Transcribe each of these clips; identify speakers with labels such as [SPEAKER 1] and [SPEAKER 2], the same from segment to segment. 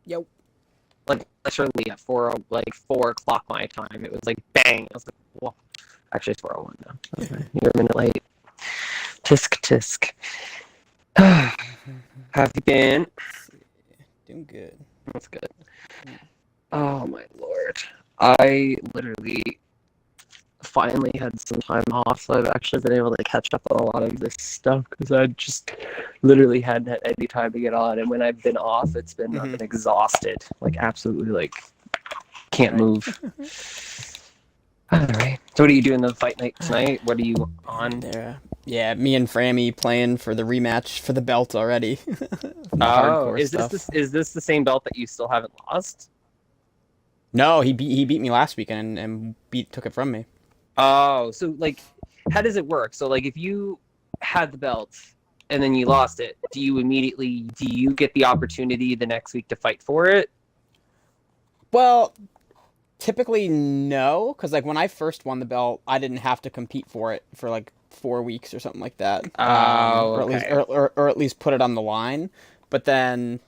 [SPEAKER 1] Yo.
[SPEAKER 2] Like literally at 4 o'clock my time, it was like bang. I was like, whoa. Actually, it's 4:01 now. Okay. You're a minute late. Tisk tisk. Have you been?
[SPEAKER 1] Doing good.
[SPEAKER 2] That's good. Oh my lord. I literally finally had some time off, so I've actually been able to catch up on a lot of this stuff because I just literally hadn't had any time to get on. And when I've been off, it's been I've been exhausted, like absolutely, like can't move. All right. So what are you doing the fight night tonight? What are you on?
[SPEAKER 1] There. Yeah, me and Frammy playing for the rematch for the belt already.
[SPEAKER 2] Oh, is this the same belt that you still haven't lost?
[SPEAKER 1] No, he beat me last weekend and took it from me.
[SPEAKER 2] Oh, so like, how does it work? So like, if you had the belt and then you lost it, do you get the opportunity the next week to fight for it?
[SPEAKER 1] Well, typically no, because like when I first won the belt, I didn't have to compete for it for like 4 weeks or something like that.
[SPEAKER 2] Oh,
[SPEAKER 1] or at least or at least put it on the line. But then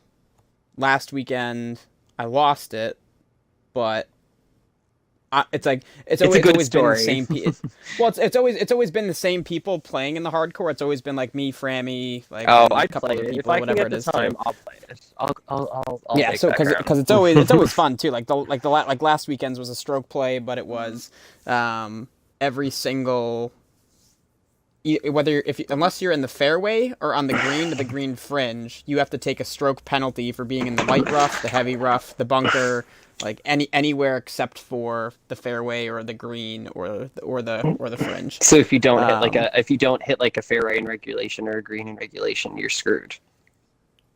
[SPEAKER 1] last weekend I lost it, but it's always been the same people. Well, it's always been the same people playing in the hardcore. It's always been like me, Frammy, like
[SPEAKER 2] I'd
[SPEAKER 1] a couple
[SPEAKER 2] play
[SPEAKER 1] other
[SPEAKER 2] it.
[SPEAKER 1] people,
[SPEAKER 2] If I
[SPEAKER 1] whatever
[SPEAKER 2] can get
[SPEAKER 1] it is.
[SPEAKER 2] the time,
[SPEAKER 1] Too.
[SPEAKER 2] I'll play it. I'll
[SPEAKER 1] Yeah,
[SPEAKER 2] take
[SPEAKER 1] so
[SPEAKER 2] that
[SPEAKER 1] because it's always fun too. Like last weekend's was a stroke play, but it was every single. Unless you're in the fairway or on the green to the green fringe, you have to take a stroke penalty for being in the light rough, the heavy rough, the bunker, like anywhere except for the fairway or the green or the fringe.
[SPEAKER 2] So if you don't hit like a fairway in regulation or a green in regulation, you're screwed.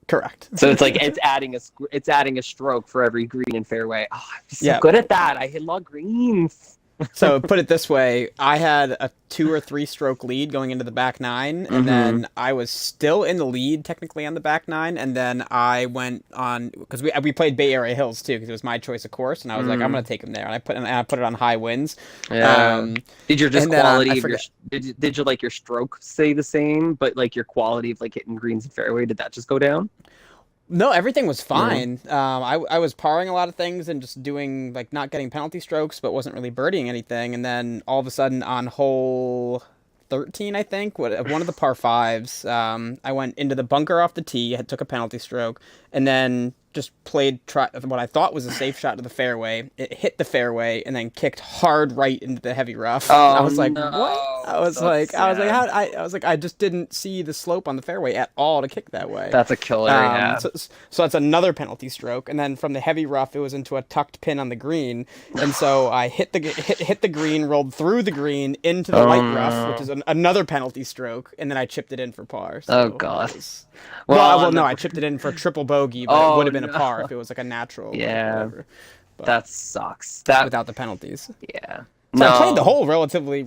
[SPEAKER 1] Correct.
[SPEAKER 2] So it's like it's adding a stroke for every green and fairway. Oh, I'm so good at that. I hit a lot of greens.
[SPEAKER 1] So put it this way, I had a 2 or 3 stroke lead going into the back nine, and then I was still in the lead technically on the back nine, and then I went on because we played Bay Area Hills too because it was my choice of course, and I was like I'm gonna take him there, and I put it on high winds.
[SPEAKER 2] Yeah. Did your did your stroke stay the same, but like your quality of like hitting greens and fairway, did that just go down?
[SPEAKER 1] No, everything was fine. I was parring a lot of things and just doing like not getting penalty strokes, but wasn't really birdieing anything. And then all of a sudden on hole 13, I think, one of the par fives, I went into the bunker off the tee, took a penalty stroke, and then just played what I thought was a safe shot to the fairway. It hit the fairway and then kicked hard right into the heavy rough.
[SPEAKER 2] Oh,
[SPEAKER 1] I was like,
[SPEAKER 2] no.
[SPEAKER 1] what? I was like, I just didn't see the slope on the fairway at all to kick that way.
[SPEAKER 2] That's a killer. Yeah.
[SPEAKER 1] So that's another penalty stroke, and then from the heavy rough, it was into a tucked pin on the green, and so I hit the green, rolled through the green into the light rough, which is another penalty stroke, and then I chipped it in for par. So
[SPEAKER 2] oh god.
[SPEAKER 1] I chipped it in for a triple bogey, but it would have been a par if it was like a natural.
[SPEAKER 2] Yeah,
[SPEAKER 1] but
[SPEAKER 2] that sucks.
[SPEAKER 1] Without the penalties.
[SPEAKER 2] Yeah.
[SPEAKER 1] So I played the hole relatively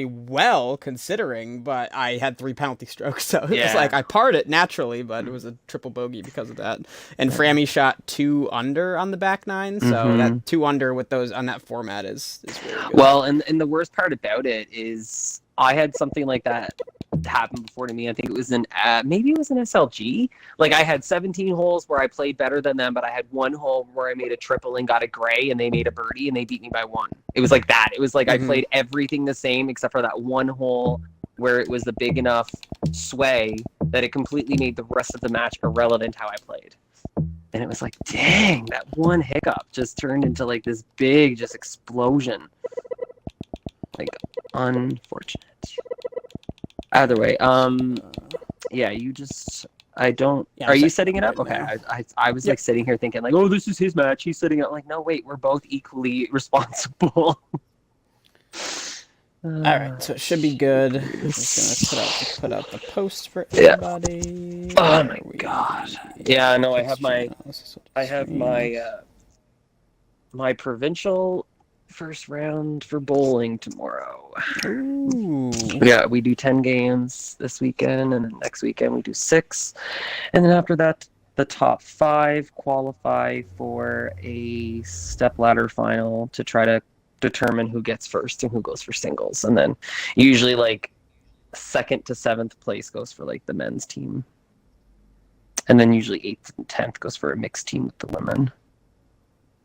[SPEAKER 1] well considering, but I had 3 penalty strokes, so it was like I parred it naturally, but it was a triple bogey because of that. And Frammy shot 2 under on the back nine, so that 2 under with those on that format is really good.
[SPEAKER 2] Well, and the worst part about it is I had something like that happen before to me. I think it was maybe it was an SLG. Like I had 17 holes where I played better than them, but I had 1 hole where I made a triple and got a gray, and they made a birdie and they beat me by 1. It was like that. It was like I played everything the same except for that 1 hole where it was a big enough sway that it completely made the rest of the match irrelevant how I played. And it was like, dang, that one hiccup just turned into like this big just explosion. Like unfortunate. Either way, yeah, you just, I don't, are you setting it up? Okay, I was like sitting here thinking like, oh, this is his match, he's setting up, like, no, wait, we're both equally responsible.
[SPEAKER 1] Alright, so it should be good. I'm just gonna put out the post for everybody.
[SPEAKER 2] Oh my god. Yeah, no, I have my provincial first round for bowling tomorrow.
[SPEAKER 1] Ooh.
[SPEAKER 2] Yeah, we do 10 games this weekend, and then next weekend we do 6, and then after that the top 5 qualify for a stepladder final to try to determine who gets first and who goes for singles. And then usually like 2nd to 7th place goes for like the men's team. And then usually 8th and 10th goes for a mixed team with the women.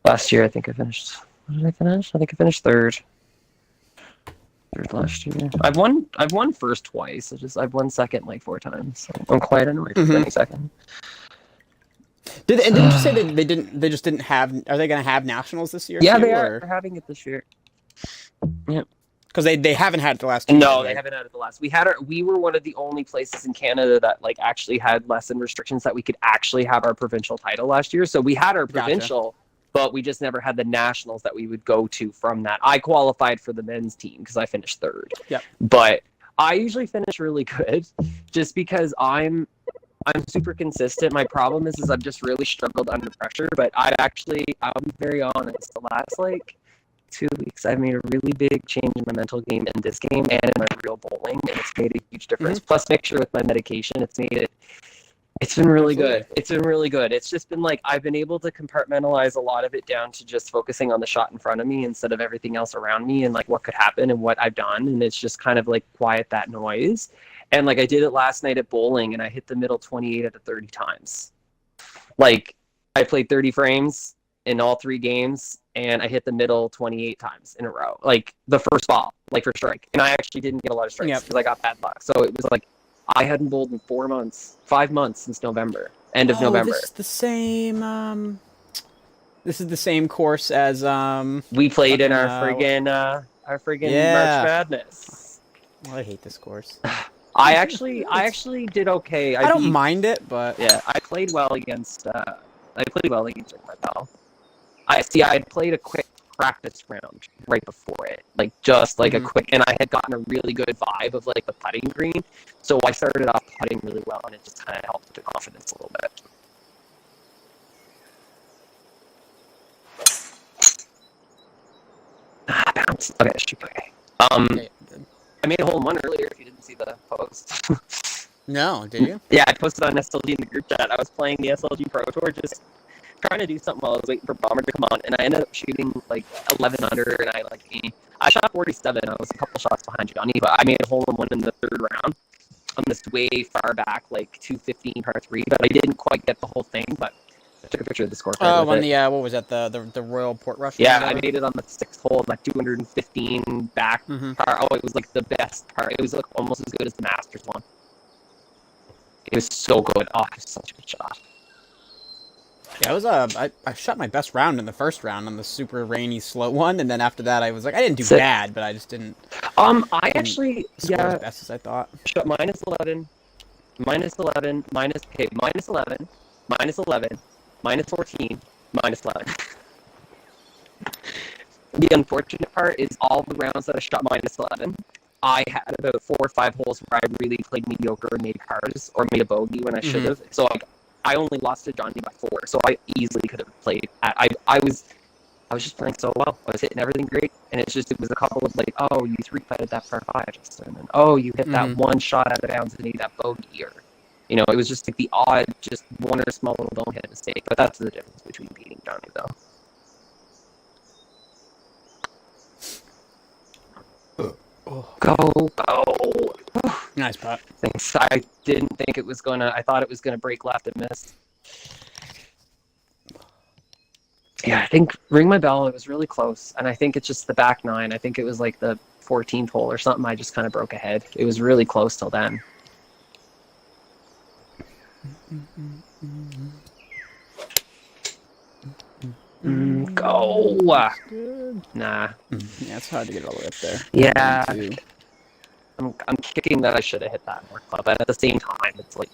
[SPEAKER 2] Last year, I think I finished. What did I finish? I think I finished 3rd. 3rd last year. I've won first twice. I've won second like 4 times. So I'm quite annoyed with winning second.
[SPEAKER 1] Didn't you say they just didn't have? Are they going to have nationals this year?
[SPEAKER 2] Yeah,
[SPEAKER 1] too,
[SPEAKER 2] they are. They're having it this year. Yeah.
[SPEAKER 1] Because they haven't had it the last 2
[SPEAKER 2] No,
[SPEAKER 1] years,
[SPEAKER 2] they
[SPEAKER 1] right?
[SPEAKER 2] haven't had it the last. We were one of the only places in Canada that like actually had lesson restrictions that we could actually have our provincial title last year. So we had our provincial, but we just never had the nationals that we would go to from that. I qualified for the men's team because I finished 3rd.
[SPEAKER 1] Yep.
[SPEAKER 2] But I usually finish really good, just because I'm super consistent. My problem is I've just really struggled under pressure. But I'll be very honest. The last like 2 weeks, I've made a really big change in my mental game in this game and in my real bowling, and it's made a huge difference. Plus, mixture with my medication, it's been really good. It's been really good. It's just been like I've been able to compartmentalize a lot of it down to just focusing on the shot in front of me instead of everything else around me and like what could happen and what I've done, and it's just kind of like quiet that noise. And like I did it last night at bowling, and I hit the middle 28 out of 30 times. Like I played 30 frames in all 3 games, and I hit the middle 28 times in a row. Like the first ball, like for strike. And I actually didn't get a lot of strikes because I got bad luck. So it was like I hadn't bowled in 5 months since November, end of November.
[SPEAKER 1] This is the same. This is the same course as
[SPEAKER 2] we played in our friggin' March Madness.
[SPEAKER 1] Well, I hate this course.
[SPEAKER 2] I actually did okay.
[SPEAKER 1] I don't mind it, but
[SPEAKER 2] yeah, I played well against Rick Martel. I played a quick practice round right before it, like just like a quick, and I had gotten a really good vibe of like the putting green, so I started off putting really well, and it just kind of helped the confidence a little bit. Bounce. Okay, shoot. Okay. I made a hole in one earlier. If you didn't see the post.
[SPEAKER 1] No, did you?
[SPEAKER 2] Yeah, I posted on SLG in the group chat. I was playing the SLG Pro Tour, just trying to do something while I was waiting for Bomber to come on, and I ended up shooting like 11 under, and I shot 47. I was a couple shots behind Johnny, but I made a hole in one in the 3rd round on this way far back, like 215 par 3, but I didn't quite get the whole thing, but I took a picture of the scorecard.
[SPEAKER 1] Oh, on the what was that? The Royal Port Rush?
[SPEAKER 2] Yeah, I made it on the 6th hole, like 215 back par. Oh, it was like the best par. It was like almost as good as the Masters one. It was so good. Oh, it was such a good shot.
[SPEAKER 1] Yeah, it was I shot my best round in the first round on the super rainy slow one, and then after that I was like I didn't do bad, but I just didn't.
[SPEAKER 2] I actually
[SPEAKER 1] score as best as I thought.
[SPEAKER 2] Shot minus 11, minus 11, minus 11, minus 11, minus 14, minus 11. The unfortunate part is all the rounds that I shot minus 11. I had about 4 or 5 holes where I really played mediocre and made pars or made a bogey when I should have. So like, I only lost to Johnny by 4, so I easily could have played. I was just playing so well. I was hitting everything great, and it was a couple of like, oh, you 3-putted that par 5, Justin, and oh, you hit that one shot out of bounds and made that bogey, or it was just like the odd, just one or a small little don't hit mistake. But that's the difference between beating Johnny, though. Go.
[SPEAKER 1] Nice putt.
[SPEAKER 2] Thanks. I didn't think it was gonna. I thought it was gonna break left and missed. Yeah, I think ring my bell. It was really close, and I think it's just the back 9. I think it was like the 14th hole or something. I just kind of broke ahead. It was really close till then. Go. Nah.
[SPEAKER 1] Yeah, it's hard to get all the way up there.
[SPEAKER 2] Yeah. I'm kicking that I should have hit that more club, but at the same time, it's like,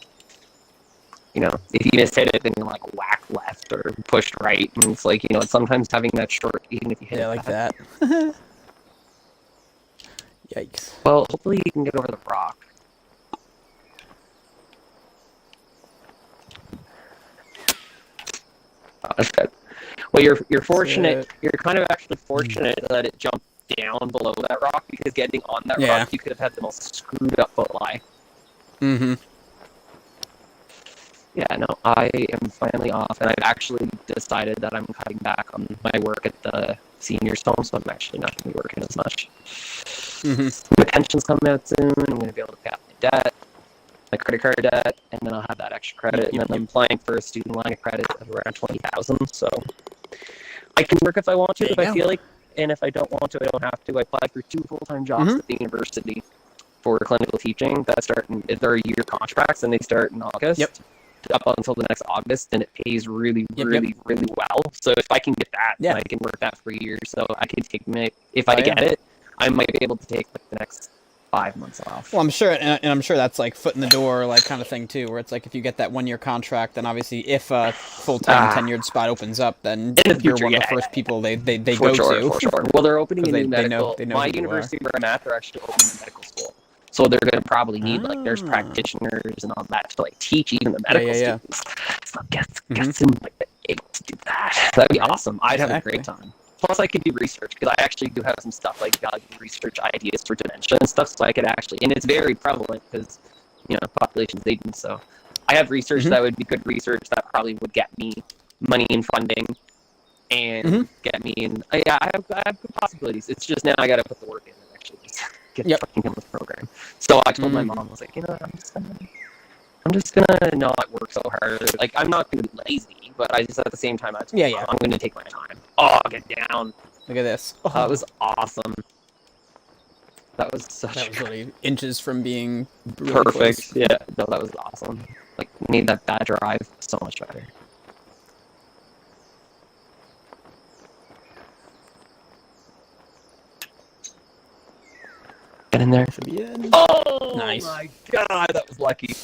[SPEAKER 2] if you just hit it, then you're like whack left or pushed right, and it's like, it's sometimes having that short, even if you hit it
[SPEAKER 1] like that. Yikes.
[SPEAKER 2] Well, hopefully you can get over the rock. Oh, that's good. Well, you're fortunate. You're kind of actually fortunate that it jumped down below that rock, because getting on that rock, you could have had the most screwed up foot lie. Yeah, no, I am finally off, and I've actually decided that I'm cutting back on my work at the seniors' home, so I'm actually not going to be working as much. My pension's coming out soon. I'm going to be able to pay off my debt, my credit card debt, and then I'll have that extra credit. And then I'm applying for a student line of credit of around 20,000. So I can work if I want to, if I feel like, and if I don't want to, I don't have to. I applied for 2 full-time jobs at the university for clinical teaching that start in, they're year contracts, and they start in August. Up until the next August, and it pays really well. So if I can get that, then I can work that for a year. So I can take if I get it, I might be able to take like the next 5 months off.
[SPEAKER 1] Well, I'm sure, and I'm sure that's like foot in the door, like kind of thing too, where it's like if you get that 1-year contract, then obviously if a full-time tenured spot opens up, then you're one of the first people they go to.
[SPEAKER 2] For sure. Well, they're opening a new
[SPEAKER 1] they
[SPEAKER 2] medical.
[SPEAKER 1] know
[SPEAKER 2] My university where I'm at, they're actually opening a medical school. So they're going to probably need like nurse practitioners and all that to like teach even the medical students. So get them like able to do that. That'd be awesome. I'd have a great time. Plus, I could do research because I actually do have some stuff like research ideas for dementia and stuff. So I could actually, and it's very prevalent because population's aging. So I have research that would be good research that probably would get me money and funding and get me in. I have good possibilities. It's just now I got to put the work in and actually just get fucking in with the program. So I told my mom, I was like, I'm just gonna not work so hard. Like, I'm not gonna be lazy, but I just at the same time, I'm gonna take my time. Oh, get down.
[SPEAKER 1] Look at this.
[SPEAKER 2] Oh, that was awesome. That was
[SPEAKER 1] really inches from being really
[SPEAKER 2] perfect.
[SPEAKER 1] Close.
[SPEAKER 2] Yeah, no, that was awesome. Like, made that bad drive so much better. Get in there.
[SPEAKER 1] Should be in.
[SPEAKER 2] Oh,
[SPEAKER 1] nice.
[SPEAKER 2] My God, that was lucky.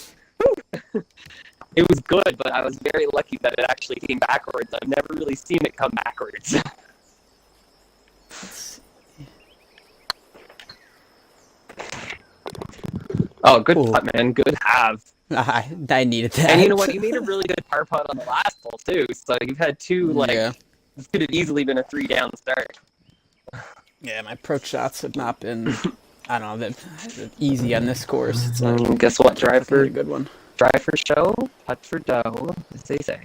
[SPEAKER 2] It was good, but I was very lucky that it actually came backwards. I've never really seen it come backwards. Oh, good putt, man. Good have.
[SPEAKER 1] I needed that.
[SPEAKER 2] And you know what? You made a really good par putt on the last hole, too. So you've had 2, this could have easily been a 3-down start.
[SPEAKER 1] Yeah, my approach shots have not been, I don't know, that easy on this course. It's like,
[SPEAKER 2] guess what? Drive for
[SPEAKER 1] a good one.
[SPEAKER 2] Drive for show, putt for dough, as they say.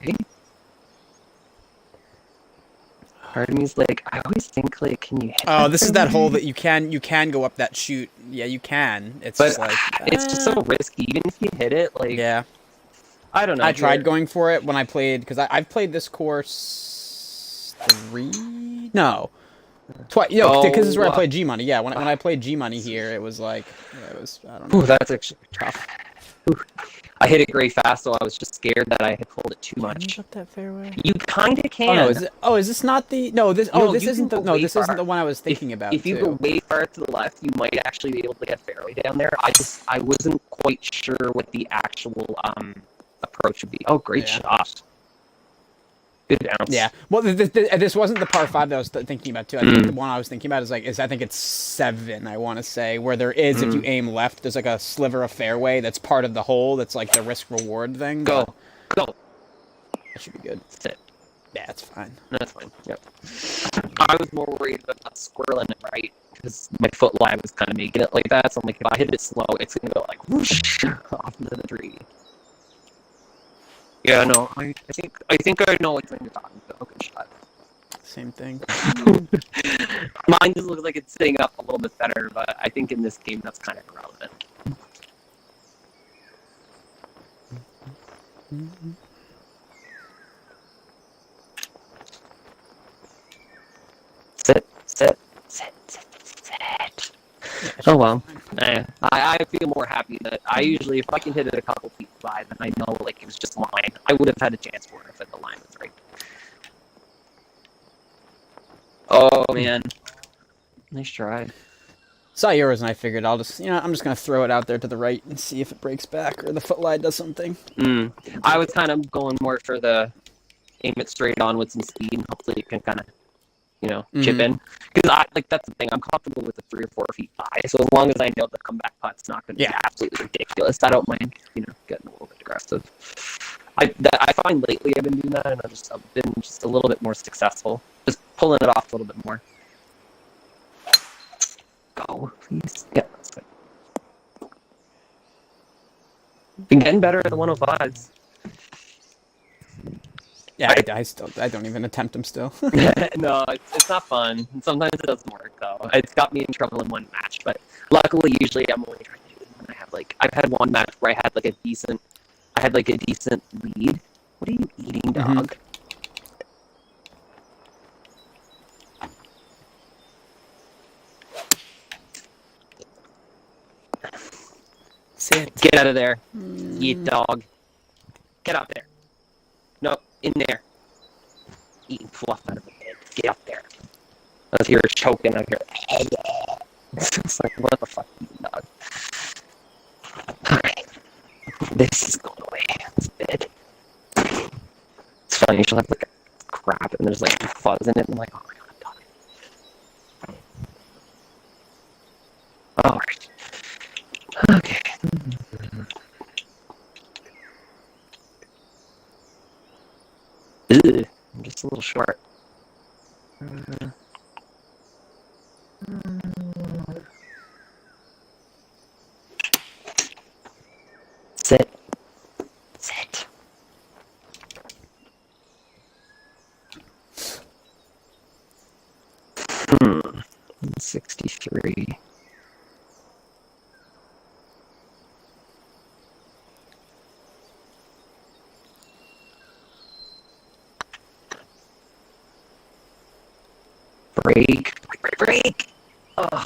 [SPEAKER 2] Part of me's like, I always think like, can you hit
[SPEAKER 1] this is that hole that you can go up that chute. Yeah, you can. It's just like
[SPEAKER 2] it's just so risky. Even if you hit it, like I don't know.
[SPEAKER 1] I tried going for it when I played because I've played this course twice. Because this is where I played G Money. Yeah, when I played G Money here, it was like I don't know.
[SPEAKER 2] Ooh, that's actually tough. Ooh. I hit it great fast, so I was just scared that I had pulled it too much.
[SPEAKER 1] Up that fairway?
[SPEAKER 2] You kind of can.
[SPEAKER 1] Is this not the? No, this. This isn't the. No, this isn't the one I was thinking about.
[SPEAKER 2] If you go way far to the left, you might actually be able to get fairway down there. I wasn't quite sure what the actual approach would be. Oh, great shot. Good bounce.
[SPEAKER 1] Yeah. Well, this wasn't the par 5 that I was thinking about too. I think the one I was thinking about is I think it's 7. I want to say where there is if you aim left, there's like a sliver of fairway that's part of the hole. That's like the risk reward thing.
[SPEAKER 2] Go.
[SPEAKER 1] That should be good.
[SPEAKER 2] That's it.
[SPEAKER 1] Yeah, it's fine.
[SPEAKER 2] That's fine. Yep. I was more worried about not squirreling it right because my foot lie was kind of making it like that. So I'm like, if I hit it slow, it's gonna go like whoosh off into the tree. Yeah, no, I think I know what you're talking about. Oh, good shot.
[SPEAKER 1] Same thing.
[SPEAKER 2] Mine just looks like it's sitting up a little bit better, but I think in this game that's kind of irrelevant. Sit. Oh well. I feel more happy that I usually, if I can hit it a couple feet by, then I know like it was just line. I would have had a chance for it if the line was right. Oh man, nice try.
[SPEAKER 1] Saw yours and I figured I'm just gonna throw it out there to the right and see if it breaks back or the foot lie does something.
[SPEAKER 2] I was kind of going more for the aim it straight on with some speed and hopefully it can kind of chip in. Because that's the thing. I'm comfortable with the 3 or 4 feet high. So as long as I know the comeback putt's not going to be absolutely ridiculous, I don't mind, getting a little bit aggressive. I find lately I've been doing that, and I've been just a little bit more successful. Just pulling it off a little bit more. Go, please. Yeah, that's good. Been getting better at the 105s.
[SPEAKER 1] Yeah, I don't even attempt them still.
[SPEAKER 2] No, it's not fun. Sometimes it doesn't work though. It's got me in trouble in one match, but luckily, usually I'm only trying to do it when I have like I've had one match where I had like a decent lead. What are you eating, dog?
[SPEAKER 1] Sit.
[SPEAKER 2] Get out of there, you dog. Get out there. No, in there. Eating fluff out of the bed. Get up there. I was here choking. I hear. It's like, what the fuck, dog? Alright. This is going away. This bed. It's funny. She'll have like a crap and there's like fuzz in it. And I'm like, oh my god, dog. Alright. Okay. Ugh, I'm just a little short. Sit. Sit. Hmm. 63. Break. Oh,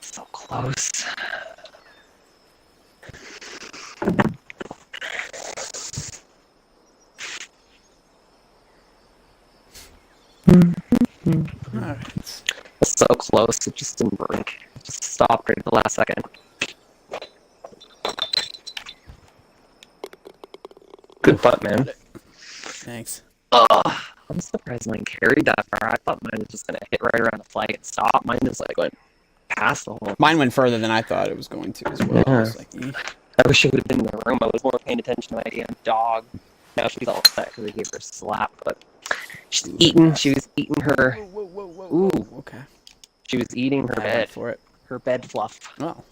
[SPEAKER 2] so close.
[SPEAKER 1] Alright.
[SPEAKER 2] So close, it just didn't break. It just stopped right at the last second. Good putt, man.
[SPEAKER 1] Thanks.
[SPEAKER 2] Oh, I'm surprised mine carried that far. I thought mine was just going to hit right around the flag and stop. Mine just like went past the hole.
[SPEAKER 1] Mine went further than I thought it was going to as well.
[SPEAKER 2] Yeah.
[SPEAKER 1] I was like,
[SPEAKER 2] I wish she would have been in the room. I was more paying attention to my damn dog. Now she's all upset because I gave her a slap, but she's eating. She was eating her.
[SPEAKER 1] Whoa.
[SPEAKER 2] Ooh.
[SPEAKER 1] Okay.
[SPEAKER 2] She was eating her
[SPEAKER 1] I
[SPEAKER 2] bed.
[SPEAKER 1] went for it.
[SPEAKER 2] Her bed fluff.
[SPEAKER 1] Oh.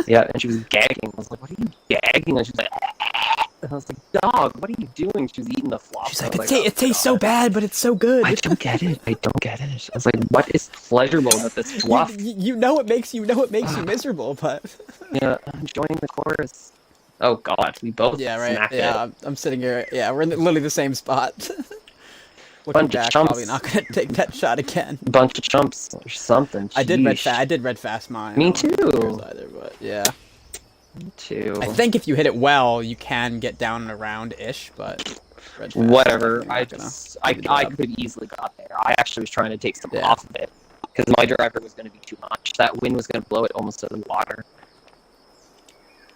[SPEAKER 2] Yeah, and she was gagging. I was like, what are you gagging? And she was like, and I was like, dog, what are you doing? She was eating the fluff.
[SPEAKER 1] She's like,
[SPEAKER 2] oh,
[SPEAKER 1] it tastes so bad, but it's so good.
[SPEAKER 2] I don't get it. I was like, what is pleasurable with this fluff?
[SPEAKER 1] You know it makes you miserable, but
[SPEAKER 2] Yeah, I'm enjoying the chorus. Oh god, we both smacked it.
[SPEAKER 1] I'm sitting here. Yeah, we're in literally the same spot.
[SPEAKER 2] Bunch of
[SPEAKER 1] Jack's
[SPEAKER 2] chumps.
[SPEAKER 1] probably not gonna take that shot again.
[SPEAKER 2] Bunch of chumps or something.
[SPEAKER 1] I did
[SPEAKER 2] Sheesh.
[SPEAKER 1] red fast mine.
[SPEAKER 2] Me
[SPEAKER 1] I don't know if
[SPEAKER 2] too.
[SPEAKER 1] yours either, but yeah.
[SPEAKER 2] Me too.
[SPEAKER 1] I think if you hit it well, you can get down and around ish, but red fast,
[SPEAKER 2] Whatever.
[SPEAKER 1] I
[SPEAKER 2] I could easily got there. I actually was trying to take some off of it because my driver was going to be too much. That wind was going to blow it almost to the water.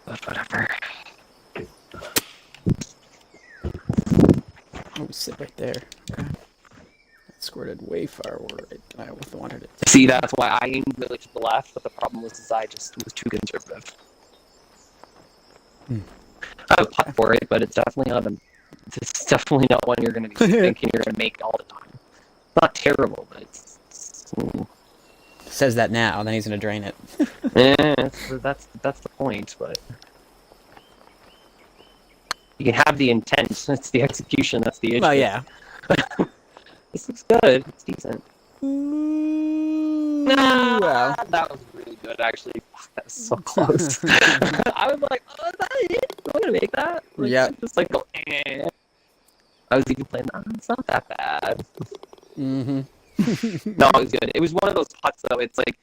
[SPEAKER 2] But whatever.
[SPEAKER 1] Oh, sit right there. Okay. That squirted way far right. I wanted it.
[SPEAKER 2] See, that's why I aimed really to the left, but the problem was I just was too conservative. I have a putt for it, but it's definitely not one you're going to be thinking you're going to make all the time. Not terrible, but it's
[SPEAKER 1] Says that now, then he's gonna drain it.
[SPEAKER 2] yeah, that's the point, but you can have the intent. It's the execution that's the issue.
[SPEAKER 1] Well, yeah.
[SPEAKER 2] This looks good. It's decent.
[SPEAKER 1] Wow.
[SPEAKER 2] That was really good, actually. Fuck, that was so close. I was like, oh, is that it? Am I gonna make that? Like,
[SPEAKER 1] yeah.
[SPEAKER 2] Just like go, eh. I was even playing, it's not that bad.
[SPEAKER 1] Mm-hmm.
[SPEAKER 2] No, it was good. It was one of those putts, though. It's like,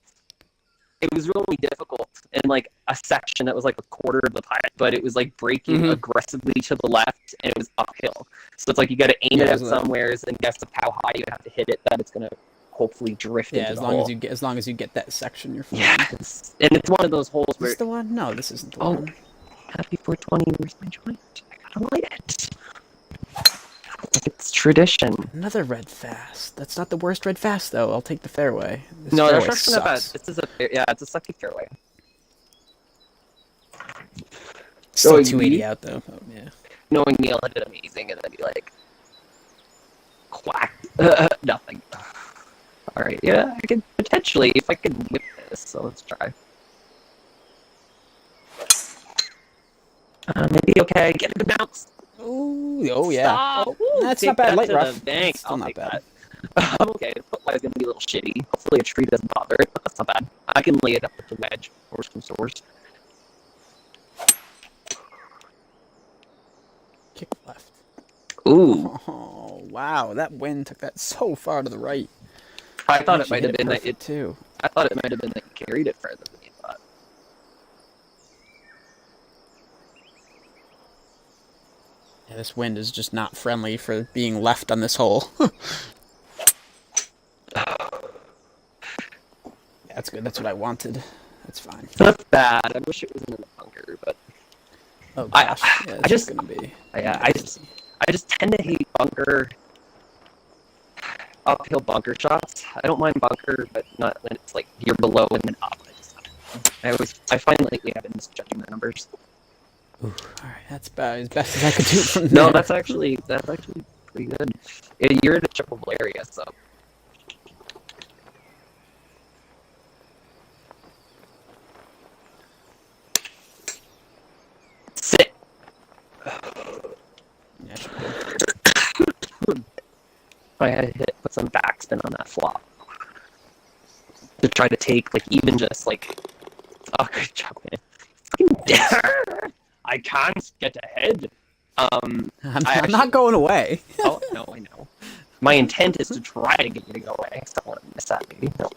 [SPEAKER 2] it was really difficult in like a section that was like a quarter of the putt, but it was like breaking aggressively to the left, and it was uphill. So it's like you got to aim it at somewheres and guess how high you have to hit it that it's gonna hopefully drift into the hole.
[SPEAKER 1] As long as you get that section, you're fine.
[SPEAKER 2] Yes, and it's one of those holes where.
[SPEAKER 1] Is this the one? No, this isn't the one.
[SPEAKER 2] Happy 420. Where's my joint? I gotta light it. Like it's tradition.
[SPEAKER 1] Another red fast. That's not the worst red fast though. I'll take the fairway.
[SPEAKER 2] No, that's not bad. This is it's a sucky fairway.
[SPEAKER 1] Still 280 out though. Oh, yeah.
[SPEAKER 2] Knowing Neil had it amazing, and then be like, quack, nothing. All right, yeah, I can potentially if I can whip this. So let's try. Maybe okay. Get a good bounce.
[SPEAKER 1] Ooh, oh yeah.
[SPEAKER 2] Stop!
[SPEAKER 1] Oh,
[SPEAKER 2] Ooh,
[SPEAKER 1] that's
[SPEAKER 2] take
[SPEAKER 1] not bad.
[SPEAKER 2] that
[SPEAKER 1] Light
[SPEAKER 2] to
[SPEAKER 1] rough.
[SPEAKER 2] the bank.
[SPEAKER 1] Still
[SPEAKER 2] I'll
[SPEAKER 1] not
[SPEAKER 2] take
[SPEAKER 1] bad.
[SPEAKER 2] that. I'm okay. The footlie is going to be a little shitty. Hopefully a tree doesn't bother it, but that's not bad. I can lay it up with the wedge or some source.
[SPEAKER 1] Kick left.
[SPEAKER 2] Ooh.
[SPEAKER 1] Oh wow, that wind took that so far to the right.
[SPEAKER 2] I thought it
[SPEAKER 1] Actually
[SPEAKER 2] might
[SPEAKER 1] hit
[SPEAKER 2] have been that
[SPEAKER 1] perfect, too.
[SPEAKER 2] I thought it might have been that you carried it further than you thought.
[SPEAKER 1] Yeah, this wind is just not friendly for being left on this hole. That's good. That's what I wanted. That's fine.
[SPEAKER 2] It's not bad. I wish it was in the bunker, but
[SPEAKER 1] Oh gosh, yeah,
[SPEAKER 2] I just
[SPEAKER 1] gonna be.
[SPEAKER 2] I just tend to hate bunker uphill bunker shots. I don't mind bunker, but not when it's like you're below and then up. I find lately I've been misjudging the numbers.
[SPEAKER 1] Ooh, all right, that's about as best as I could do from there.
[SPEAKER 2] No, that's actually pretty good. You're in a chippable area, so. Sit.
[SPEAKER 1] Yeah, should be good.
[SPEAKER 2] I had to put some backspin on that flop to try to take like even just like. Oh, good job, man. I can't get ahead.
[SPEAKER 1] I'm not going away.
[SPEAKER 2] Oh no, I know. My intent is to try to get you to go away. I don't want to miss that, maybe. No,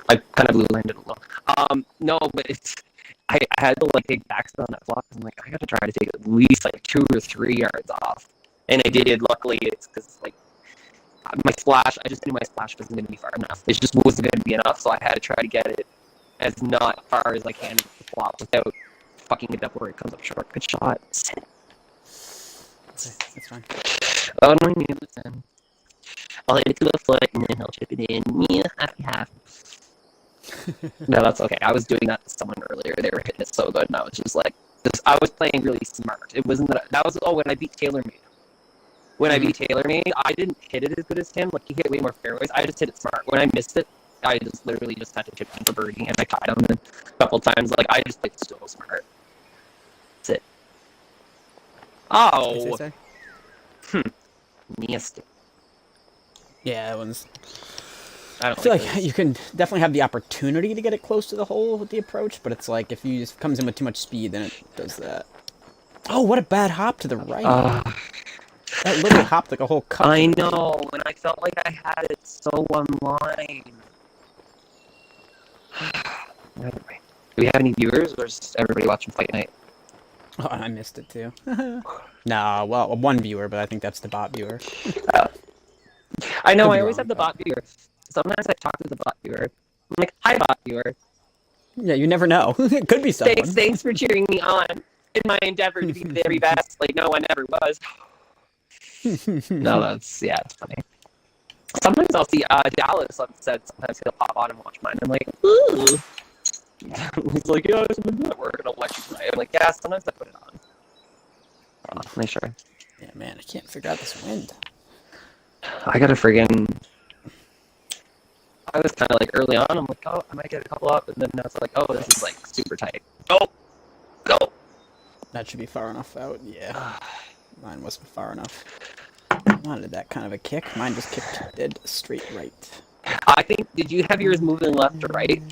[SPEAKER 2] I kind of blue landed a little. No, but it's. I had to like take backspin on that flop. I'm like, I got to try to take at least like 2 or 3 yards off, and I did. Luckily, it's because like my splash. I just knew my splash wasn't going to be far enough. It just wasn't going to be enough, so I had to try to get it as not far as I can with the flop without fucking it up where it comes up short. Good shot.
[SPEAKER 1] Okay, that's fine.
[SPEAKER 2] Oh no, listen. I'll hit it to the foot and then he'll chip it in. Yeah, half. No, that's okay. I was doing that to someone earlier. They were hitting it so good, and I was just like, I was playing really smart. It wasn't that was when I beat TaylorMade. When I beat TaylorMade, I didn't hit it as good as him. Like he hit way more fairways. I just hit it smart. When I missed it, I just literally just had to chip in for birdie, and I tied him a couple times. Like I just played so smart. That's it. Oh. Nasty.
[SPEAKER 1] Yeah, that one's.
[SPEAKER 2] I
[SPEAKER 1] feel like you can definitely have the opportunity to get it close to the hole with the approach, but it's like if you just comes in with too much speed, then it does that. Oh, what a bad hop to the right. That literally hopped like a whole cup.
[SPEAKER 2] I know, and I felt like I had it so on line. Do we have any viewers, or is everybody watching Fight Night?
[SPEAKER 1] Oh, I missed it too. No, well, one viewer, but I think that's the bot viewer.
[SPEAKER 2] I know,
[SPEAKER 1] Could be
[SPEAKER 2] I always
[SPEAKER 1] wrong,
[SPEAKER 2] have the bot viewer. Sometimes I talk to the bot viewer. I'm like, hi, bot viewer.
[SPEAKER 1] Yeah, you never know. It could be someone.
[SPEAKER 2] Thanks for cheering me on in my endeavor to be the very best. Like, no, I never was. No, it's funny. Sometimes I'll see Dallas on set. Sometimes he'll pop on and watch mine. I'm like, ooh. He's like, yeah, it's been at work, and I'll let you play. I'm like, yeah, sometimes I put it on. Make sure.
[SPEAKER 1] Yeah, man, I can't figure out this wind.
[SPEAKER 2] I gotta friggin'. I was kind of like early on. I'm like, oh, I might get a couple up, and then I was like, oh, this is like super tight. Go.
[SPEAKER 1] That should be far enough out. Yeah, mine wasn't far enough. I wanted that kind of a kick. Mine just kicked dead straight right.
[SPEAKER 2] I think. Did you have yours moving left or right?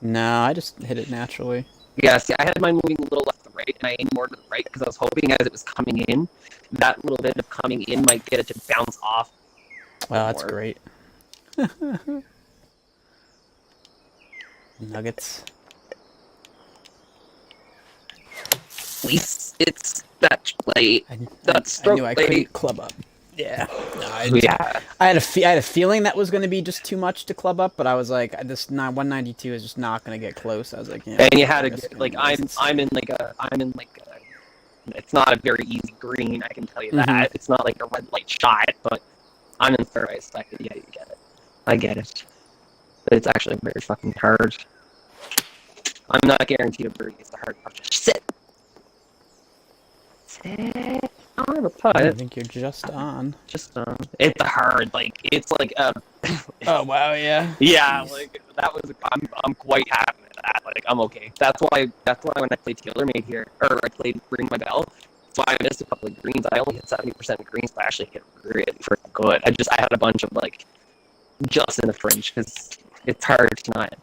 [SPEAKER 1] No, I just hit it naturally.
[SPEAKER 2] Yeah, see, I had mine moving a little left to right, and I aimed more to the right because I was hoping as it was coming in, that little bit of coming in might get it to bounce off.
[SPEAKER 1] Well, that's great. Nuggets.
[SPEAKER 2] At least it's that play. That stroke
[SPEAKER 1] I knew I
[SPEAKER 2] play.
[SPEAKER 1] couldn't club up. Yeah. No,
[SPEAKER 2] I
[SPEAKER 1] had a feeling that was going to be just too much to club up, but I was like, this 192 is just not going to get close. I was like, yeah.
[SPEAKER 2] And you had to like I'm in like a it's not a very easy green, I can tell you that. It's not like a red light shot, but I'm in fairway, so yeah, you get it. I get it. But it's actually very fucking hard. I'm not guaranteed a birdie. It's the hard part. Just sit. On the putt.
[SPEAKER 1] I think you're just on.
[SPEAKER 2] It's hard. Like it's like
[SPEAKER 1] Oh wow, yeah.
[SPEAKER 2] Yeah, like that was. I'm quite happy with that. Like I'm okay. That's why when I played TaylorMade here, or I played Ring My Bell, why I missed a couple of greens. I only hit 70% of greens, but I actually hit really freaking good. I had a bunch of like just in the fringe because it's hard to not.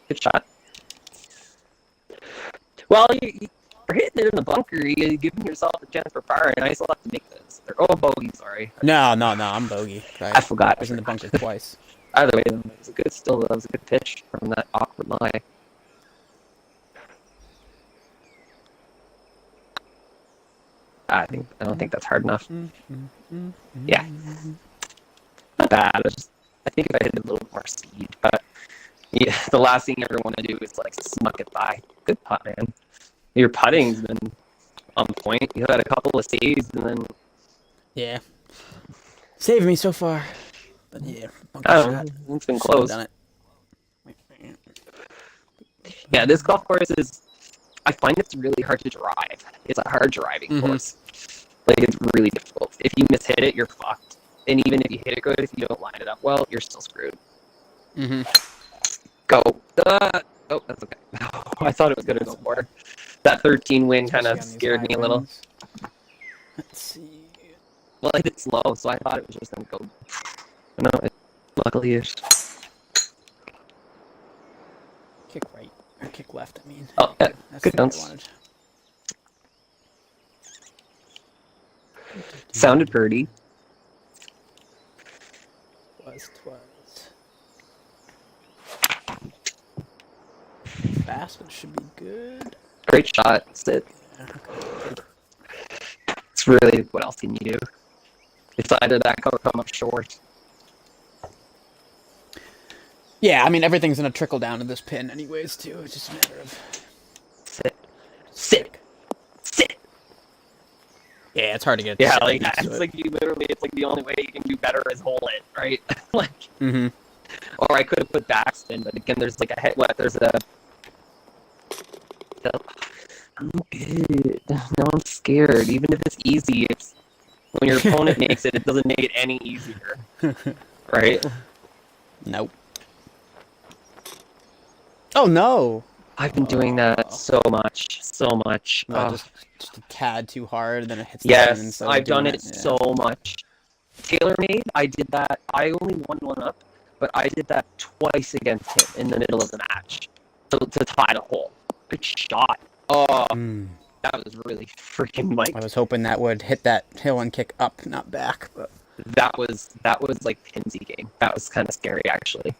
[SPEAKER 2] Good shot. Well, you're hitting it in the bunker. You're giving yourself a chance for par, and I still have to make this. Oh, bogey, sorry.
[SPEAKER 1] No, I'm bogey.
[SPEAKER 2] I forgot.
[SPEAKER 1] I was in the bunker twice.
[SPEAKER 2] Either way, that was a good. Still, that was a good pitch from that awkward lie. I don't think that's hard enough. Yeah, not bad. I think if I hit a little more speed, but yeah, the last thing you ever want to do is like smuck it by. Good putt, man. Your putting's been on point. You had a couple of saves, and then
[SPEAKER 1] yeah, saved me so far. But yeah, bunker shot.
[SPEAKER 2] It's been close.
[SPEAKER 1] Done it.
[SPEAKER 2] Yeah, this golf course is. I find it's really hard to drive. It's a hard driving course. Like, it's really difficult. If you mishit it, you're fucked. And even if you hit it good, if you don't line it up well, you're still screwed. Go. Oh, that's okay. I thought it was going to go more. That 13 win kind of scared me a little.
[SPEAKER 1] Let's see.
[SPEAKER 2] Well, I hit it slow, so I thought it was just going to go. No, luckily it's...
[SPEAKER 1] Kick right. Or kick left, I mean.
[SPEAKER 2] Oh, yeah.
[SPEAKER 1] That's
[SPEAKER 2] Good
[SPEAKER 1] what I
[SPEAKER 2] bounce.
[SPEAKER 1] wanted.
[SPEAKER 2] Sounded birdie.
[SPEAKER 1] Twas. Fast, but it should be good.
[SPEAKER 2] Great shot. Sit.
[SPEAKER 1] Yeah, okay.
[SPEAKER 2] It's really, what else can you do? It's either that or come up short.
[SPEAKER 1] Yeah, I mean, everything's going to trickle down to this pin anyways, too. It's just a matter of...
[SPEAKER 2] Sit. Sit.
[SPEAKER 1] Yeah, it's hard to get.
[SPEAKER 2] Yeah, like it's like you literally. It's like the only way you can do better is hole it, right? Like, or I could have put backspin, but again, there's like a head. What? There's a. I'm good. No, I'm scared. Even if it's easy, it's when your opponent makes it, it doesn't make it any easier, right?
[SPEAKER 1] Nope. Oh no!
[SPEAKER 2] I've been doing that so much.
[SPEAKER 1] Just a tad too hard, then it hits the
[SPEAKER 2] yes,
[SPEAKER 1] pin, so
[SPEAKER 2] I've done it so much. TaylorMade, I did that. I only won one up, but I did that twice against him in the middle of the match to tie the hole. Good shot. Oh, that was really freaking like.
[SPEAKER 1] I was hoping that would hit that hill and kick up, not back. But
[SPEAKER 2] that was like Pinsy game. That was kind of scary, actually.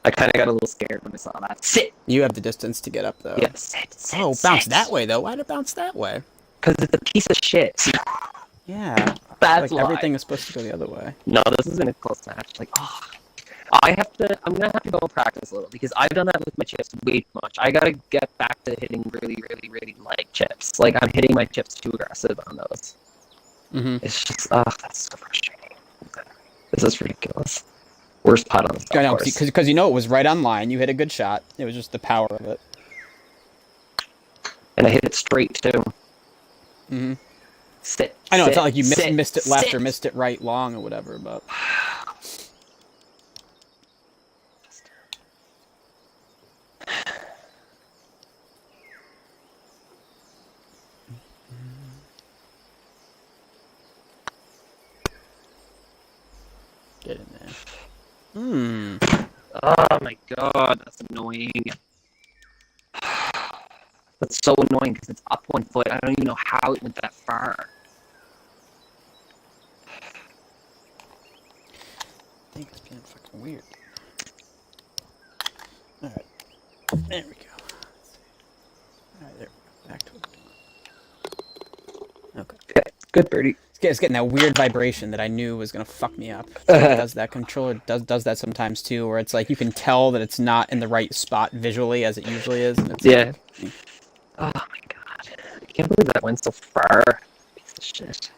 [SPEAKER 2] I kind of got a little scared when I saw that. Sit!
[SPEAKER 1] You have the distance to get up, though.
[SPEAKER 2] Yeah, sit,
[SPEAKER 1] oh, bounce that way, though. Why'd it bounce that way?
[SPEAKER 2] Because it's a piece of shit.
[SPEAKER 1] Yeah.
[SPEAKER 2] That's
[SPEAKER 1] like, everything is supposed to go the other way.
[SPEAKER 2] No, this isn't a close match. Like, I'm going to have to go and practice a little, because I've done that with my chips way too much. I got to get back to hitting really, really, really light chips. Like, I'm hitting my chips too aggressive on those. It's just, that's so frustrating. This is ridiculous. Worst putt on the golf course.
[SPEAKER 1] Because you know it was right on line. You hit a good shot. It was just the power of it.
[SPEAKER 2] And I hit it straight, too. Sit.
[SPEAKER 1] I know, it's not like you missed it left or missed it right long or whatever, but... Get in there.
[SPEAKER 2] Oh my god, that's annoying. That's so annoying because it's up 1 foot. I don't even know how it went that far.
[SPEAKER 1] I think it's being fucking weird. Alright. There we go. Alright, there we go. Back to it. Okay.
[SPEAKER 2] Good birdie.
[SPEAKER 1] It's getting that weird vibration that I knew was gonna fuck me up. Does that controller does that sometimes too, where it's like you can tell that it's not in the right spot visually as it usually is. And it's
[SPEAKER 2] yeah. Like, oh my god! I can't believe that went so far. Piece of shit.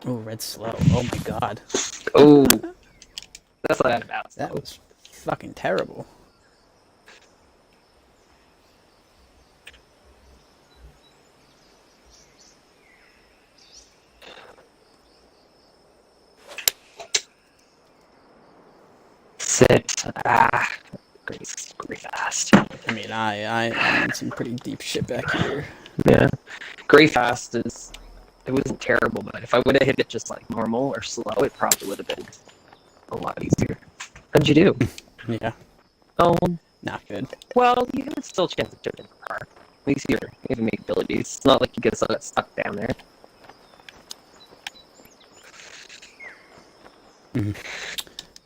[SPEAKER 1] Oh, red slow. Oh my god.
[SPEAKER 2] Oh, that's not bad.
[SPEAKER 1] That was fucking terrible.
[SPEAKER 2] Sit. Gray fast.
[SPEAKER 1] I mean, I'm in some pretty deep shit back here.
[SPEAKER 2] Yeah. Gray fast is... It wasn't terrible, but if I would have hit it just like normal or slow, it probably would have been a lot easier. How'd you do?
[SPEAKER 1] Yeah.
[SPEAKER 2] Oh,
[SPEAKER 1] Not good.
[SPEAKER 2] well, you have still a chance of chipping the car. At least you have make abilities. It's not like you get stuck down there.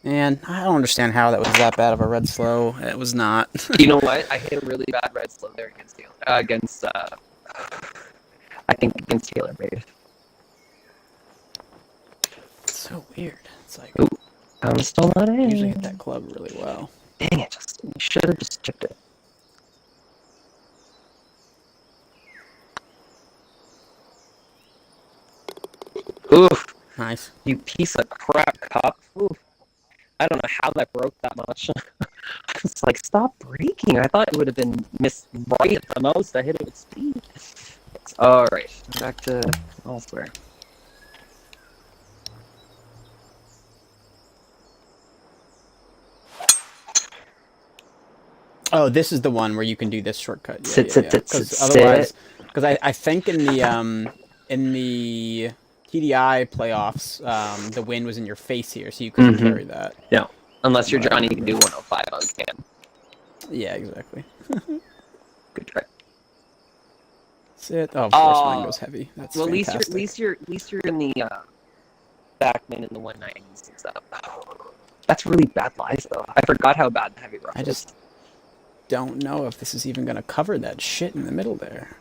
[SPEAKER 1] And I don't understand how that was that bad of a red slow. It was not.
[SPEAKER 2] You know what? I hit a really bad red slow there against Taylor. I think against Taylor Made.
[SPEAKER 1] It's so weird. It's like,
[SPEAKER 2] Ooh, I'm still not
[SPEAKER 1] I
[SPEAKER 2] in.
[SPEAKER 1] usually hit that club really well.
[SPEAKER 2] Dang it, Justin. You should have just chipped it. Oof.
[SPEAKER 1] Nice.
[SPEAKER 2] You piece of crap cup. Oof. I don't know how that broke that much. It's like, stop breaking. I thought it would have been missed right at the most. I hit it with speed. Alright, back to elsewhere.
[SPEAKER 1] Oh, this is the one where you can do this shortcut. Yeah,
[SPEAKER 2] Sit.
[SPEAKER 1] Because otherwise, because I think in the TDI playoffs, the wind was in your face here, so you couldn't carry that.
[SPEAKER 2] Yeah, unless you're Johnny, you can do 105 on can.
[SPEAKER 1] Yeah, exactly.
[SPEAKER 2] Good try.
[SPEAKER 1] Sit. Oh, of course, mine goes heavy. That's
[SPEAKER 2] well,
[SPEAKER 1] fantastic.
[SPEAKER 2] at least you're in the backman in the 190s and stuff. That's really bad lies, though. I forgot how bad the heavy rough
[SPEAKER 1] I just don't know if this is even going to cover that shit in the middle there.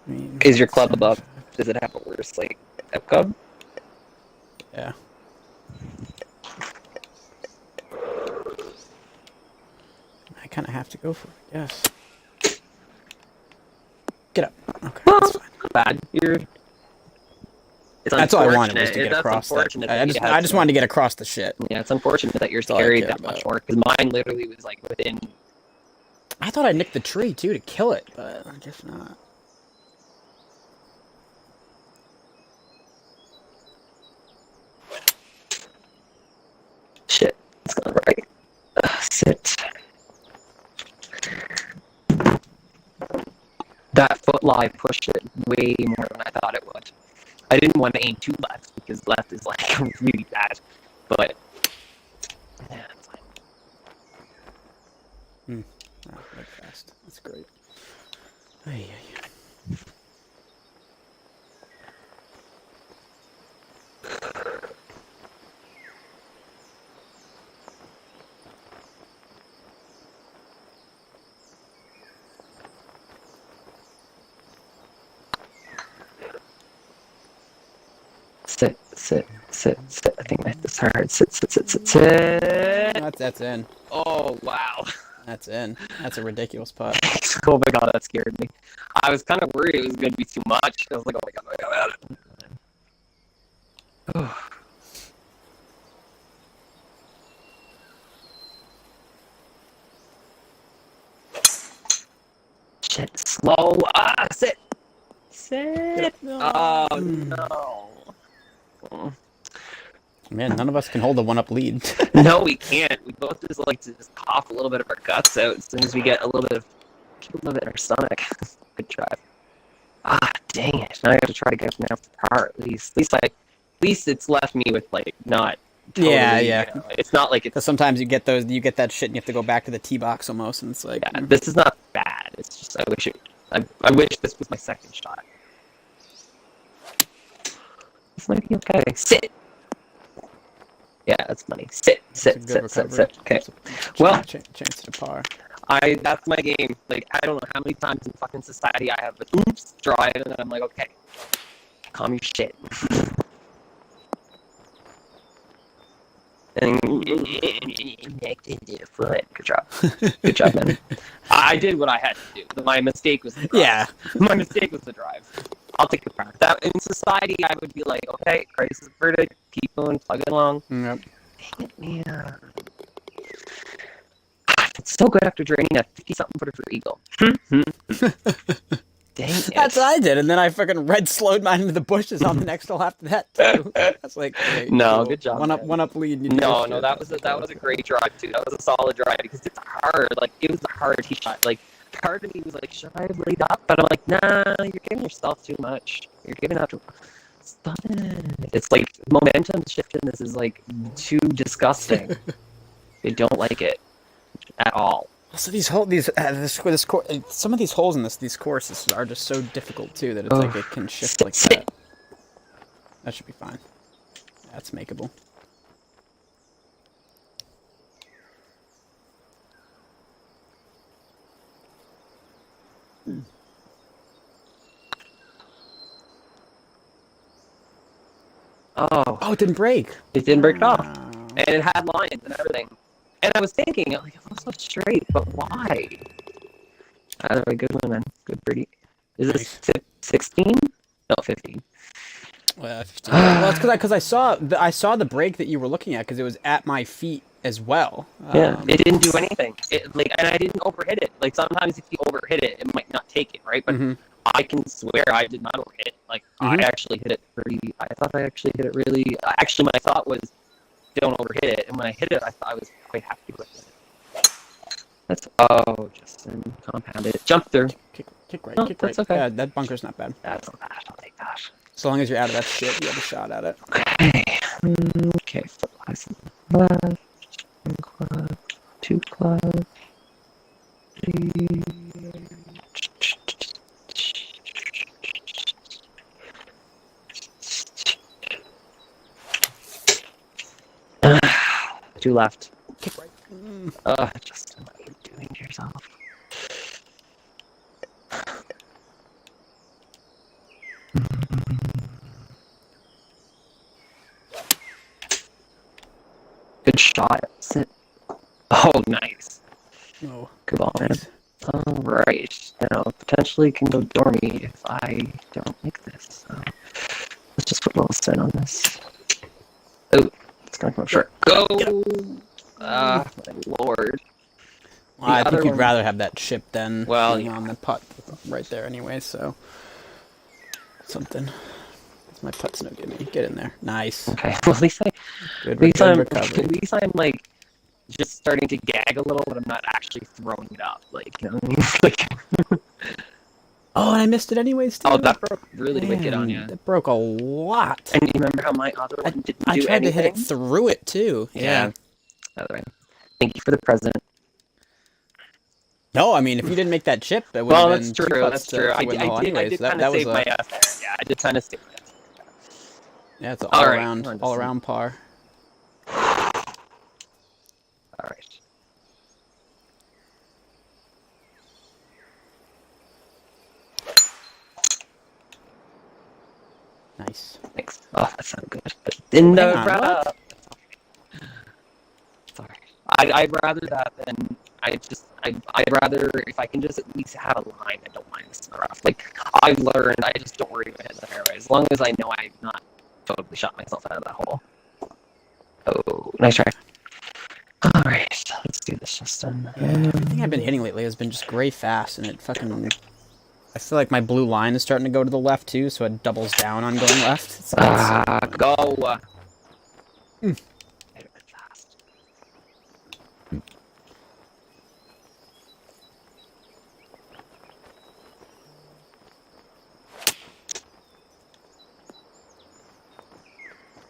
[SPEAKER 1] I mean,
[SPEAKER 2] is your club above? Does it have a worse, like, F club?
[SPEAKER 1] Yeah. I kind of have to go for it, yes. Get up. Okay,
[SPEAKER 2] Well,
[SPEAKER 1] that's fine.
[SPEAKER 2] not bad.
[SPEAKER 1] That's all I wanted was to get across that. I just wanted to get across the shit.
[SPEAKER 2] Yeah, it's unfortunate that yours
[SPEAKER 1] all I
[SPEAKER 2] carried
[SPEAKER 1] cared
[SPEAKER 2] that much
[SPEAKER 1] about.
[SPEAKER 2] more, because mine literally was, like, within...
[SPEAKER 1] I thought I nicked the tree, too, to kill it, but I guess not.
[SPEAKER 2] Shit, it's going right. Sit. That foot lie pushed it way more than I thought it would. I didn't want to aim too left because left is like really bad, but yeah, it's fine.
[SPEAKER 1] Wow, right fast. That's great. Ay, ay, ay.
[SPEAKER 2] Sit. I think I hit this hard. Sit.
[SPEAKER 1] That's in.
[SPEAKER 2] Oh, wow.
[SPEAKER 1] That's in. That's a ridiculous putt.
[SPEAKER 2] Oh my god, that scared me. I was kind of worried it was going to be too much. I was like, oh my god. Shit, slow. Sit. Oh, no.
[SPEAKER 1] Man, none of us can hold a one-up lead.
[SPEAKER 2] No, we can't. We both just like to just cough a little bit of our guts out as soon as we get a little bit in our stomach. Good try. Dang it. Now I have to try to get from after par at least. At least it's left me with like not totally,
[SPEAKER 1] Yeah.
[SPEAKER 2] You know, it's not like it's...
[SPEAKER 1] Because sometimes you get that shit and you have to go back to the tee box almost, and it's like...
[SPEAKER 2] Yeah, this is not bad. It's just I wish this was my second shot. This might be okay. Sit! Yeah, that's funny. Sit. Okay. Well,
[SPEAKER 1] chance to par.
[SPEAKER 2] That's my game. Like, I don't know how many times in fucking society I have an oops drive, and then I'm like, okay, calm your shit. And foot. Good job, man. I did what I had to do. My mistake was the drive.
[SPEAKER 1] Yeah.
[SPEAKER 2] My mistake was the drive. I'll take the par. That in society, I would be like, okay, crisis averted, keep going, plug it along.
[SPEAKER 1] Yep.
[SPEAKER 2] Dang it, man. It's so good after draining a 50-something footer for eagle. Dang it.
[SPEAKER 1] That's what I did, and then I fucking red slowed mine into the bushes on the next hole after that too. That's like, okay,
[SPEAKER 2] No,
[SPEAKER 1] cool.
[SPEAKER 2] good job.
[SPEAKER 1] One up lead. You
[SPEAKER 2] No,
[SPEAKER 1] do shit.
[SPEAKER 2] that was a great drive too. That was a solid drive because it's hard. Like it was a hard tee shot. Like part of me was like, should I have laid up? But I'm like, nah, you're giving yourself too much. You're giving out too. Stop it. It's like momentum shift in this is like too disgusting. I don't like it at all.
[SPEAKER 1] Also, some of these holes in these courses are just so difficult too that it's like it can shift like that. That should be fine. That's makeable.
[SPEAKER 2] Oh,
[SPEAKER 1] it didn't break.
[SPEAKER 2] It didn't break it off, and it had lines and everything. And I was thinking, like, it looks so straight, but why? Either way, good win, man. Good birdie. Is this 16? No, 15.
[SPEAKER 1] 15. Well, it's because I saw the break that you were looking at because it was at my feet as well.
[SPEAKER 2] Yeah, it didn't do anything. And I didn't overhit it. Like sometimes if you overhit it, it might not take it, right? But I can swear I did not overhit. Like I actually hit it pretty. I thought I actually hit it really. Actually, my thought was, don't overhit it. And when I hit it, I was quite happy with it. That's Justin compounded. Jump through.
[SPEAKER 1] Kick right.
[SPEAKER 2] No,
[SPEAKER 1] Kick
[SPEAKER 2] that's
[SPEAKER 1] right.
[SPEAKER 2] okay.
[SPEAKER 1] Yeah, that bunker's not bad.
[SPEAKER 2] That's not bad. I'll take that.
[SPEAKER 1] As long as you're out of that shit, you have a shot at it.
[SPEAKER 2] Okay. Foot license left. 1 club. 2 club. 3. Two left.
[SPEAKER 1] Kick right.
[SPEAKER 2] Justin, what are you doing to yourself? Good shot. Sit. Oh, nice.
[SPEAKER 1] Oh,
[SPEAKER 2] good ball, man. All right. Now, potentially can go dormy if I don't make this. So let's just put a little spin on this. Oh, it's going to come up short. Go! My lord.
[SPEAKER 1] Well, I think you'd rather have that chip than being on the putt right there anyway, so something. My putt's no good. Get in there. Nice.
[SPEAKER 2] Okay. Well, at least I'm like just starting to gag a little, but I'm not actually throwing it up. Like, you know what I mean? Like,
[SPEAKER 1] oh, and I missed it anyways, too.
[SPEAKER 2] Oh, that broke really wicked on you.
[SPEAKER 1] That broke a lot.
[SPEAKER 2] And you remember how my other one didn't do anything?
[SPEAKER 1] I tried to hit it through it, too. Yeah.
[SPEAKER 2] Other way. Thank you for the present.
[SPEAKER 1] No, I mean, if you didn't make that chip, it would have been
[SPEAKER 2] that's true. That's true. I did kind of save my ass there. Yeah, I did kind of save my ass.
[SPEAKER 1] Yeah, it's all around par.
[SPEAKER 2] All right.
[SPEAKER 1] Nice.
[SPEAKER 2] Thanks. Oh, that sounded good. In the sorry. I'd rather that than I'd rather if I can just at least have a line and don't mind this in the rough. Like I've learned, I just don't worry about hitting the fairway as long as I know I've not totally shot myself out of that hole. Oh, nice try. All right, let's do this, Justin.
[SPEAKER 1] Everything I've been hitting lately has been just gray fast, and it fucking. I feel like my blue line is starting to go to the left too, so it doubles down on going left.
[SPEAKER 2] Go.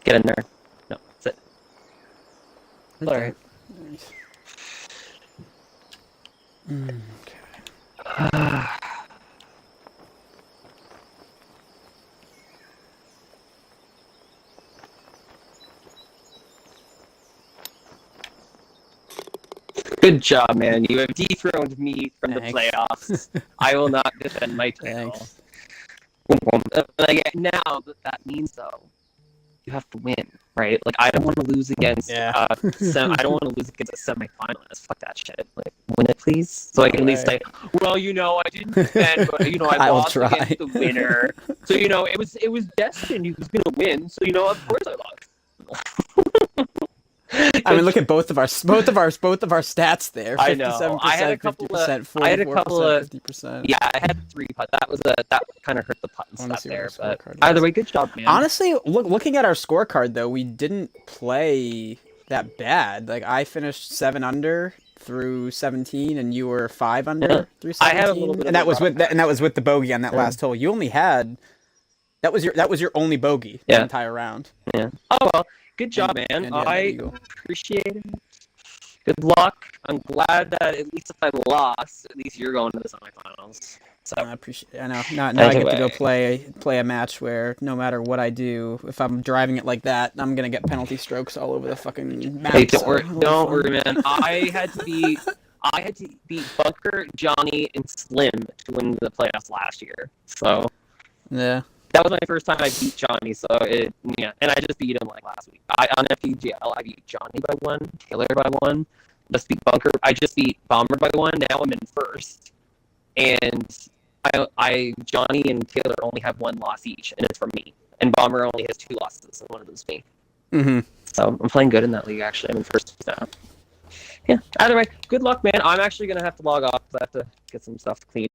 [SPEAKER 2] Get in there. No, sit.
[SPEAKER 1] Okay.
[SPEAKER 2] All right.
[SPEAKER 1] Nice. Okay.
[SPEAKER 2] Good job, man. You have dethroned me from the playoffs. I will not defend my title. Now that means though, you have to win, right? Like I don't want to lose against. I don't want to lose against a semifinalist. Fuck that shit. Like win it, please. So I can at least say, well, I didn't defend, but I lost against the winner. So it was destined he was gonna win. So of course I lost.
[SPEAKER 1] I mean, look at both of our stats there.
[SPEAKER 2] I know.
[SPEAKER 1] 57%, 50%,
[SPEAKER 2] I had a couple
[SPEAKER 1] 44%,
[SPEAKER 2] of
[SPEAKER 1] 50%.
[SPEAKER 2] yeah. I had 3 putt. That kind of hurt the putt and
[SPEAKER 1] I wanna
[SPEAKER 2] stuff
[SPEAKER 1] see what
[SPEAKER 2] there.
[SPEAKER 1] our
[SPEAKER 2] But
[SPEAKER 1] scorecard
[SPEAKER 2] either
[SPEAKER 1] was.
[SPEAKER 2] way, good job, man.
[SPEAKER 1] Honestly, looking at our scorecard though, we didn't play that bad. Like I finished 7 under through 17, and you were 5 under
[SPEAKER 2] Yeah.
[SPEAKER 1] through
[SPEAKER 2] I
[SPEAKER 1] 17,
[SPEAKER 2] had a little bit
[SPEAKER 1] and
[SPEAKER 2] of
[SPEAKER 1] that
[SPEAKER 2] a
[SPEAKER 1] was
[SPEAKER 2] rough
[SPEAKER 1] with the bogey on that
[SPEAKER 2] Yeah.
[SPEAKER 1] last hole. You only had that was your only bogey the
[SPEAKER 2] Yeah.
[SPEAKER 1] entire round.
[SPEAKER 2] Yeah. Oh well, good job, man.
[SPEAKER 1] And you had no
[SPEAKER 2] I
[SPEAKER 1] eagle.
[SPEAKER 2] appreciate it. Good luck. I'm glad that at least if I lost, at least you're going to the semifinals. So
[SPEAKER 1] I appreciate it. I know. Now I get to go
[SPEAKER 2] Anyway.
[SPEAKER 1] play a match where no matter what I do, if I'm driving it like that, I'm gonna get penalty strokes all over the fucking map.
[SPEAKER 2] Hey,
[SPEAKER 1] so it'll be
[SPEAKER 2] don't
[SPEAKER 1] fun.
[SPEAKER 2] worry, man. I had to beat Bunker, Johnny, and Slim to win the playoffs last year. So
[SPEAKER 1] Yeah.
[SPEAKER 2] that was my first time I beat Johnny. So yeah, and I just beat him like last week. On FPGL, I beat Johnny by 1, Taylor by 1. Just beat Bunker. I just beat Bomber by 1. Now I'm in first, and Johnny and Taylor only have 1 loss each, and it's from me. And Bomber only has 2 losses, and one of them's me.
[SPEAKER 1] Mm-hmm.
[SPEAKER 2] So I'm playing good in that league. Actually, I'm in first now. Yeah. Either way, good luck, man. I'm actually gonna have to log off because I have to get some stuff cleaned